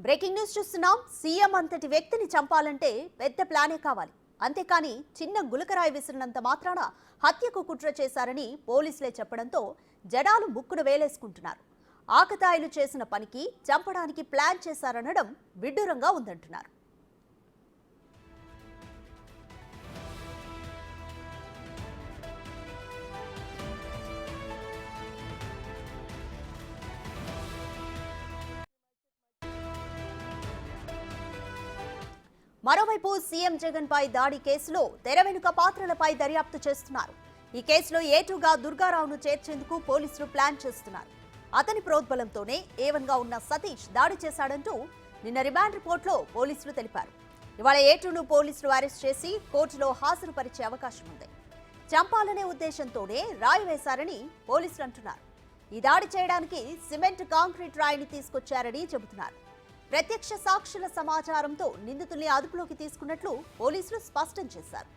Breaking news చూస్తున్నాం. CM అంతటి వ్యక్తిని చంపాలంటే పెద్ద ప్లానే కావాలి. అంతేకాని చిన్న గులకరాయి విసిరినంత మాత్రాన హత్యకు కుట్ర చేశారని పోలీసులే చెప్పడంతో జనాలు ముక్కును వేలేసుకుంటున్నారు. ఆకతాయిలు చేసిన పనికి చంపడానికి ప్లాన్ చేశారనడం విడ్డూరంగా ఉందంటున్నారు. మరోవైపు సీఎం జగన్ పై దాడి కేసులో తెర వెనుక పాత్రలపై దర్యాప్తు చేస్తున్నారు. ఈ కేసులో ఏటుగా దుర్గారావును చేర్చేందుకు పోలీసులు ప్లాన్ చేస్తున్నారు. అతని ప్రోద్బలంతోనే ఏవన్గా ఉన్న సతీష్ దాడి చేశాడంటూ నిన్న రిమాండ్ రిపోర్టులో పోలీసులు తెలిపారు. ఇవాళ ఏటును పోలీసులు అరెస్ట్ చేసి కోర్టులో హాజరుపరిచే అవకాశం ఉంది. చంపాలనే ఉద్దేశంతోనే రాయి వేశారని పోలీసులు అంటున్నారు. ఈ దాడి చేయడానికి సిమెంట్ కాంక్రీట్ రాయిని తీసుకొచ్చారని చెబుతున్నారు. ప్రత్యక్ష సాక్షుల సమాచారంతో నిందితుల్ని అదుపులోకి తీసుకున్నట్లు పోలీసులు స్పష్టం చేశారు.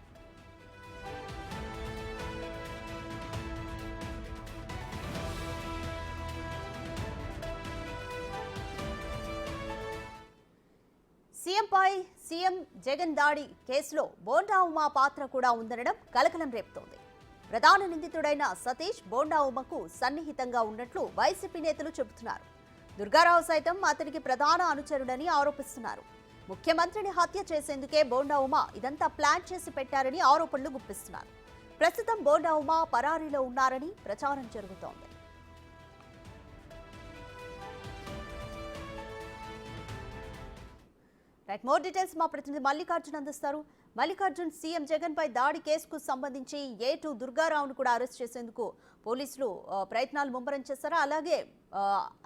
సీఎం జగన్ దాడి కేసులో బోండా ఉమా పాత్ర కూడా ఉందనడం కలకలం రేపుతోంది. ప్రధాన నిందితుడైన సతీష్ బోండా ఉమకు సన్నిహితంగా ఉన్నట్లు వైసీపీ నేతలు చెబుతున్నారు. దుర్గారావు సైతం అతనికి ప్రధాన అనుచరుడని ఆరోపిస్తున్నారు. ముఖ్యమంత్రిని హత్య చేసేందుకే బోండా ఉమా ఇదంతా ప్లాన్ చేసి పెట్టారని ఆరోపణలు గుప్పిస్తున్నారు. ప్రస్తుతం బోండా ఉమా పరారీలో ఉన్నారని ప్రచారం జరుగుతోంది. మోర్ డీటెయిల్స్ మా ప్రతినిధి మల్లికార్జున్ అందిస్తారు. మల్లికార్జున్, సీఎం జగన్ పై దాడి కేసుకు సంబంధించి ఏటు దుర్గారావును కూడా అరెస్ట్ చేసేందుకు పోలీసులు ప్రయత్నాలు ముమ్మరం చేశారా? అలాగే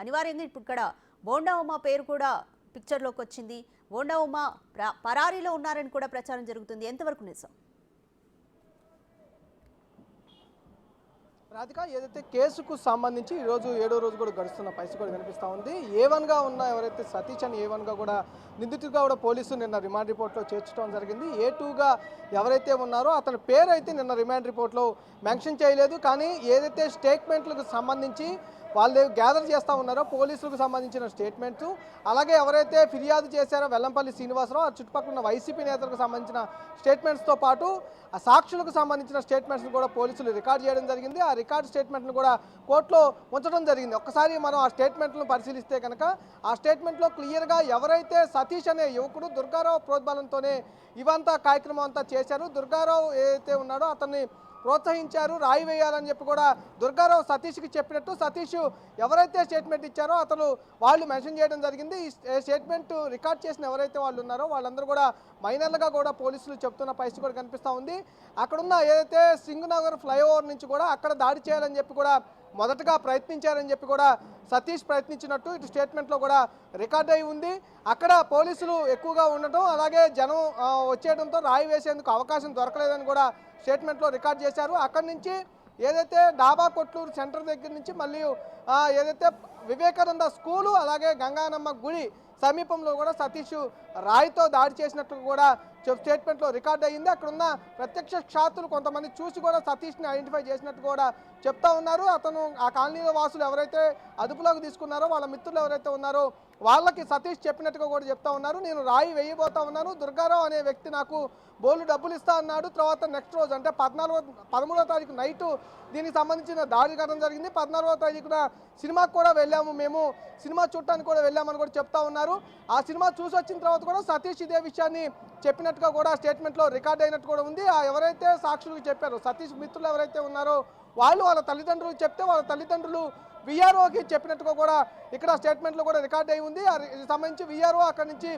అనివార్యంగా ఇప్పుడు ఇక్కడ బోండా ఉమా పేరు కూడా పిక్చర్లోకి వచ్చింది. బోండా ఉమా పరారీలో ఉన్నారని కూడా ప్రచారం జరుగుతుంది. ఎంతవరకు నిజం? రాధిక, ఏదైతే కేసుకు సంబంధించి ఈరోజు 7వ రోజు కూడా గడుస్తున్న పరిస్థితి కూడా కనిపిస్తూ ఉంది. ఏవన్గా ఉన్న ఎవరైతే సతీష్ అని ఏవన్గా కూడా నిందితుడిగా కూడా పోలీసులు నిన్న రిమాండ్ రిపోర్ట్లో చేర్చడం జరిగింది. ఏ2గా ఎవరైతే ఉన్నారో అతని పేరు అయితే నిన్న రిమాండ్ రిపోర్ట్లో మెన్షన్ చేయలేదు. కానీ ఏదైతే స్టేట్మెంట్లకు సంబంధించి వాళ్ళు గ్యాదర్ చేస్తూ ఉన్నారో పోలీసులకు సంబంధించిన స్టేట్మెంట్స్, అలాగే ఎవరైతే ఫిర్యాదు చేశారో వెల్లంపల్లి శ్రీనివాసరావు ఆ చుట్టుపక్కల ఉన్న వైసీపీ నేతలకు సంబంధించిన స్టేట్మెంట్స్తో పాటు ఆ సాక్షులకు సంబంధించిన స్టేట్మెంట్స్ని కూడా పోలీసులు రికార్డ్ చేయడం జరిగింది. ఆ రికార్డ్ స్టేట్మెంట్ను కూడా కోర్టులో ఉంచడం జరిగింది. ఒక్కసారి మనం ఆ స్టేట్మెంట్లను పరిశీలిస్తే కనుక ఆ స్టేట్మెంట్లో క్లియర్గా ఎవరైతే సతీష్ అనే యువకుడు దుర్గారావు ప్రోద్బలంతోనే ఇవంతా కార్యక్రమం అంతా చేశారు, దుర్గారావు ఏదైతే ఉన్నాడో అతన్ని ప్రోత్సహించారు, రాయి వేయాలని చెప్పి కూడా దుర్గారావు సతీష్కి చెప్పినట్టు సతీష్ ఎవరైతే స్టేట్మెంట్ ఇచ్చారో అతను వాళ్ళు మెన్షన్ చేయడం జరిగింది. ఈ స్టేట్మెంట్ రికార్డ్ చేసిన ఎవరైతే వాళ్ళు ఉన్నారో వాళ్ళందరూ కూడా మైనర్లుగా కూడా పోలీసులు చెప్తున్న పరిస్థితి కూడా కనిపిస్తూ ఉంది. అక్కడున్న ఏదైతే సింగనగర్ ఫ్లైఓవర్ నుంచి కూడా అక్కడ దాడి చేయాలని చెప్పి కూడా మొదటగా ప్రయత్నించారని చెప్పి కూడా సతీష్ ప్రయత్నించినట్టు ఇటు స్టేట్మెంట్లో కూడా రికార్డ్ అయి ఉంది. అక్కడ పోలీసులు ఎక్కువగా ఉండటం, అలాగే జనం వచ్చేయడంతో రాయి వేసేందుకు అవకాశం దొరకలేదని కూడా స్టేట్మెంట్లో రికార్డ్ చేశారు. అక్కడి నుంచి ఏదైతే డాబా కొట్లూరు సెంటర్ దగ్గర నుంచి మళ్ళీ ఏదైతే వివేకానంద స్కూలు అలాగే గంగానమ్మ గుడి సమీపంలో కూడా సతీష్ రాయితో దాడి చేసినట్టు కూడా స్టేట్మెంట్లో రికార్డ్ అయ్యింది. అక్కడ ఉన్న ప్రత్యక్ష సాక్షులు కొంతమంది చూసి కూడా సతీష్ని ఐడెంటిఫై చేసినట్టు కూడా చెప్తా ఉన్నారు. అతను ఆ కాలనీలో వాసులు ఎవరైతే అదుపులోకి తీసుకున్నారో వాళ్ళ మిత్రులు ఎవరైతే ఉన్నారో వాళ్ళకి సతీష్ చెప్పినట్టుగా కూడా చెప్తా ఉన్నారు. నేను రాయి వేయబోతా ఉన్నాను, దుర్గారావు అనే వ్యక్తి నాకు బోళ్ళు డబ్బులు ఇస్తా అన్నాడు. తర్వాత నెక్స్ట్ రోజు అంటే 13వ తారీఖు నైటు దీనికి సంబంధించిన దాడి ఘటన జరిగింది. 14వ తారీఖున సినిమాకి కూడా వెళ్ళాము, మేము సినిమా చూడటానికి కూడా వెళ్ళామని కూడా చెప్తా ఉన్నారు. ఆ సినిమా చూసి వచ్చిన తర్వాత కూడా సతీష్ ఇదే విషయాన్ని చెప్పినట్టుగా కూడా స్టేట్మెంట్లో రికార్డ్ అయినట్టు కూడా ఉంది. ఎవరైతే సాక్షులకు చెప్పారో సతీష్ మిత్రులు ఎవరైతే ఉన్నారో వాళ్ళు వాళ్ళ తల్లిదండ్రులు చెప్తే వాళ్ళ తల్లిదండ్రులు విఆర్ఓకి చెప్పినట్టుగా కూడా ఇక్కడ స్టేట్మెంట్లో కూడా రికార్డ్ అయి ఉంది. సంబంధించి విఆర్ఓ అక్కడి నుంచి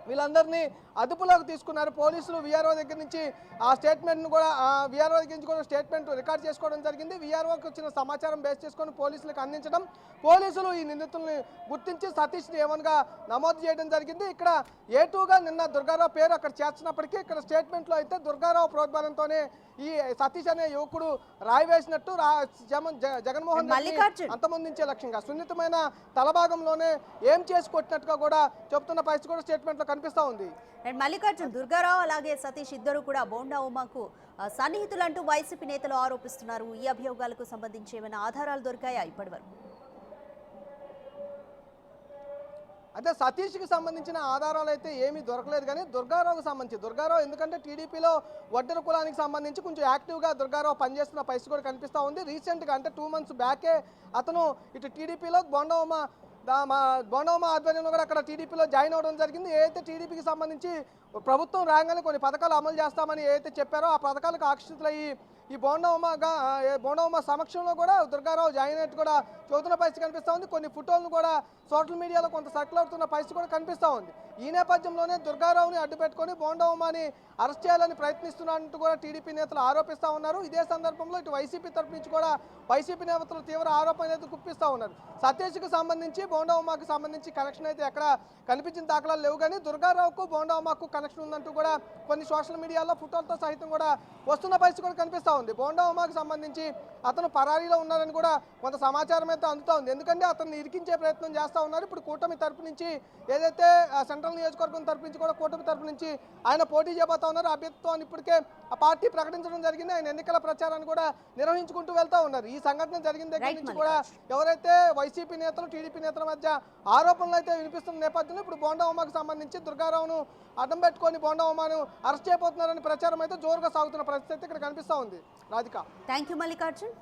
వీళ్ళందరినీ అదుపులోకి తీసుకున్నారు పోలీసులు. విఆర్ఓ దగ్గర నుంచి ఆ స్టేట్మెంట్ను కూడా విఆర్ఓ దగ్గర నుంచి కూడా స్టేట్మెంట్ రికార్డ్ చేసుకోవడం జరిగింది. విఆర్ఓకి వచ్చిన సమాచారం బేస్ చేసుకొని పోలీసులకు అందించడం, పోలీసులు ఈ నిందితుల్ని గుర్తించి సతీష్ని ఏమనగా నమోదు చేయడం జరిగింది. ఇక్కడ ఏ2గా నిన్న దుర్గారావు పేరు అక్కడ చేర్చినప్పటికీ ఇక్కడ స్టేట్మెంట్లో అయితే దుర్గారావు ప్రోద్బలంతోనే ఈ సతీష్ అనే యువకుడు రాయి వేసినట్టు జగన్మోహన్ రెడ్డి అంతమొందించే లక్ష్యంగా సున్నితమైన తలభాగంలోనే ఏం చేసి కొట్టినట్టుగా కూడా చెప్తున్న పరిస్థితి కూడా స్టేట్మెంట్లో కనిపిస్తూ ఉంది. మల్లికార్జున్, దుర్గారావు అలాగే సతీష్ ఇద్దరు కూడా బోండా ఉమాకు సన్నిహితులంటూ వైసీపీ నేతలు ఆరోపిస్తున్నారు. ఈ అభియోగాలకు సంబంధించి ఏమైనా ఆధారాలు దొరికాయా ఇప్పటివరకు? అదే సతీష్కి సంబంధించిన ఆధారాలు అయితే ఏమీ దొరకలేదు, కానీ దుర్గారావుకి సంబంధించి దుర్గారావు ఎందుకంటే టీడీపీలో వడ్డెర కులానికి సంబంధించి కొంచెం యాక్టివ్గా దుర్గారావు పనిచేస్తున్న పరిస్థితి కూడా కనిపిస్తూ ఉంది. రీసెంట్గా అంటే 2 months బ్యాకే అతను ఇటు టీడీపీలో బోండవమ్మ ఆధ్వర్యంలో కూడా అక్కడ టీడీపీలో జాయిన్ అవ్వడం జరిగింది. ఏదైతే టీడీపీకి సంబంధించి ప్రభుత్వం రాగానే కొన్ని పథకాలు అమలు చేస్తామని ఏదైతే చెప్పారో ఆ పథకాలకు ఆకర్షితులయ్యి ఈ బోండవమ్మ సమక్షంలో కూడా దుర్గారావు జాయిన్ అయినట్టు కూడా చూస్తున్న పరిస్థితి కనిపిస్తూ ఉంది. కొన్ని ఫోటోలను కూడా సోషల్ మీడియాలో కొంత సర్కిల్ అవుతున్న పరిస్థితి కూడా కనిపిస్తూ ఉంది. ఈ నేపథ్యంలోనే దుర్గారావుని అడ్డుపెట్టుకొని బోండవమ్మని అరెస్ట్ చేయాలని ప్రయత్నిస్తున్నట్టు కూడా టీడీపీ నేతలు ఆరోపిస్తూ ఉన్నారు. ఇదే సందర్భంలో ఇటు వైసీపీ తరపు నుంచి కూడా వైసీపీ నేతలు తీవ్ర ఆరోపణలు అయితే గుప్పిస్తూ ఉన్నారు. సతీష్కి సంబంధించి బోండవమ్మకి సంబంధించి కనెక్షన్ అయితే ఎక్కడ కనిపించిన దాఖలాలు లేవు, కానీ దుర్గారావుకు బోండవమ్మకు కనెక్షన్ ఉందంటూ కూడా కొన్ని సోషల్ మీడియాలో ఫోటోలతో సహితం కూడా వస్తున్న పరిస్థితి కూడా కనిపిస్తూ ఉంది. బోండవమ్మకి సంబంధించి అతను పరారీలో ఉన్నారని కూడా కొంత సమాచారం అయితే అందుతూ ఉంది. ఎందుకంటే అతన్ని ఇరికించే ప్రయత్నం చేస్తూ ఉన్నారు. ఇప్పుడు కూటమి తరపు నుంచి ఏదైతే సెంట్రల్ నియోజకవర్గం తరపు నుంచి కూడా కూటమి తరపు నుంచి ఆయన పోటీ చేయబోతా ఉన్నారు. అభ్యర్థిత్వాన్ని ఇప్పటికే ఆ పార్టీ ప్రకటించడం జరిగింది. ఆయన ఎన్నికల ప్రచారాన్ని కూడా నిర్వహించుకుంటూ వెళ్తూ ఉన్నారు. ఈ సంఘటన జరిగిన దగ్గర నుంచి కూడా ఎవరైతే వైసీపీ నేతలు టీడీపీ నేతల మధ్య ఆరోపణలు అయితే వినిపిస్తున్న నేపథ్యంలో ఇప్పుడు బోండవమ్మకు సంబంధించి దుర్గారావును అడ్డం పెట్టుకొని బోండవమ్మను అరెస్ట్ చేయబోతున్నారని ప్రచారం అయితే జోరుగా సాగుతున్న పరిస్థితి ఇక్కడ కనిపిస్తూ ఉంది. Radhika, thank you Mallikarjun.